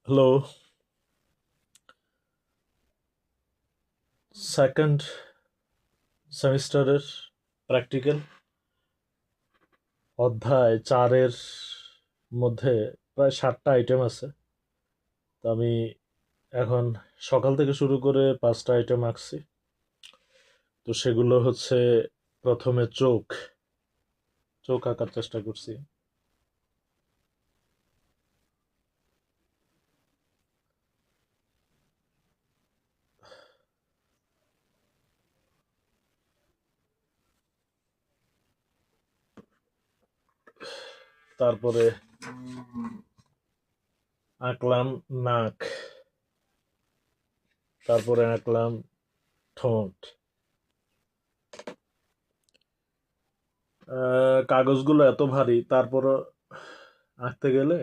Hello, second সেমিস্টারের practical অধ্যায় 4-এর মধ্যে প্রায় 7টা আইটেম আছে। তো আমি এখন সকাল থেকে শুরু করে 5টা আইটেম আঁকছি। তো সেগুলো হচ্ছে, প্রথমে চোখ চোখ আঁকার চেষ্টা করছি। তারপরে আঁকলাম নাক, তারপরে আঁকলাম ঠোঁট। কাগজগুলো এত ভারী, তারপরও আঁকতে গেলে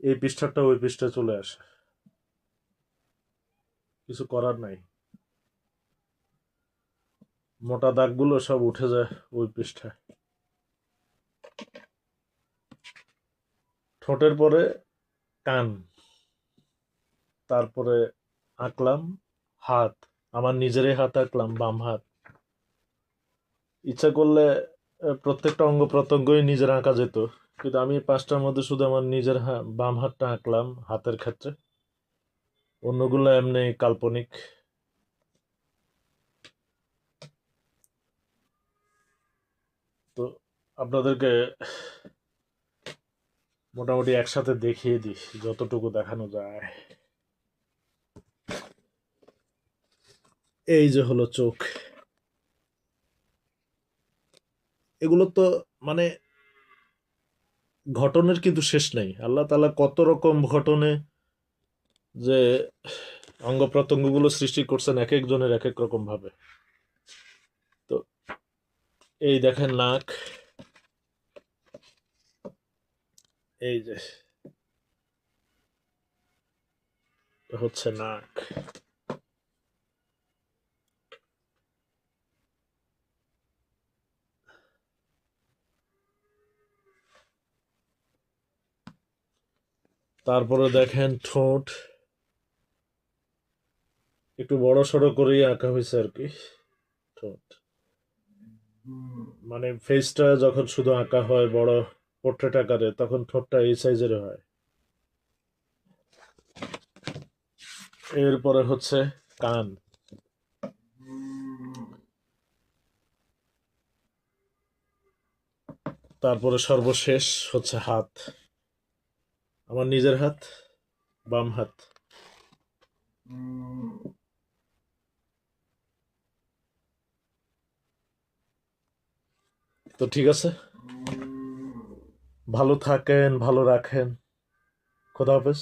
এই পৃষ্ঠাটা ওই পৃষ্ঠায় চলে আসে, কিছু করার নাই। মোটা দাগগুলো সব উঠে যায় ওই পৃষ্ঠায়। ঠোঁটের পরে কান, তারপরে আঁকলাম হাত। আমার নিজেরই হাত আঁকলাম, বাম হাত। ইচ্ছা করলে প্রত্যেকটা অঙ্গ প্রত্যঙ্গই নিজের আঁকা যেত, কিন্তু আমি 5টার মধ্যে শুধু আমার নিজের বাম হাতটা আঁকলাম হাতের ক্ষেত্রে। অন্যগুলো এমনি কাল্পনিক। তো আপনাদেরকে মোটামুটি একসাথে দেখিয়ে দিই যতটুকু দেখানো যায়। এই যে হলো চোখ। এগুলো তো মানে ঘটনের কিন্তু শেষ নাই। আল্লাহ তাআলা কত রকম ঘটনে যে অঙ্গ প্রত্যঙ্গগুলো সৃষ্টি করছেন, এক একজনের এক এক রকম ভাবে। তো এই দেখেন নাক, এই যে হচ্ছে নাক। তারপরে দেখেন ঠোঁট, একটু বড় সড়ো করেই আঁকা হয়েছে আর কি। ঠোঁট মানে ফেসটা যখন শুধু আঁকা হয় বড় পোর্ট্রেট আকারে, তখন ঠোঁটটা এই সাইজের হয়। এরপরে হচ্ছে কান, তারপরে সর্বশেষ হচ্ছে হাত। আমার নিজের হাত, বাম হাত। তো ঠিক আছে, ভালো থাকেন, ভালো রাখেন। খোদা হাফেজ।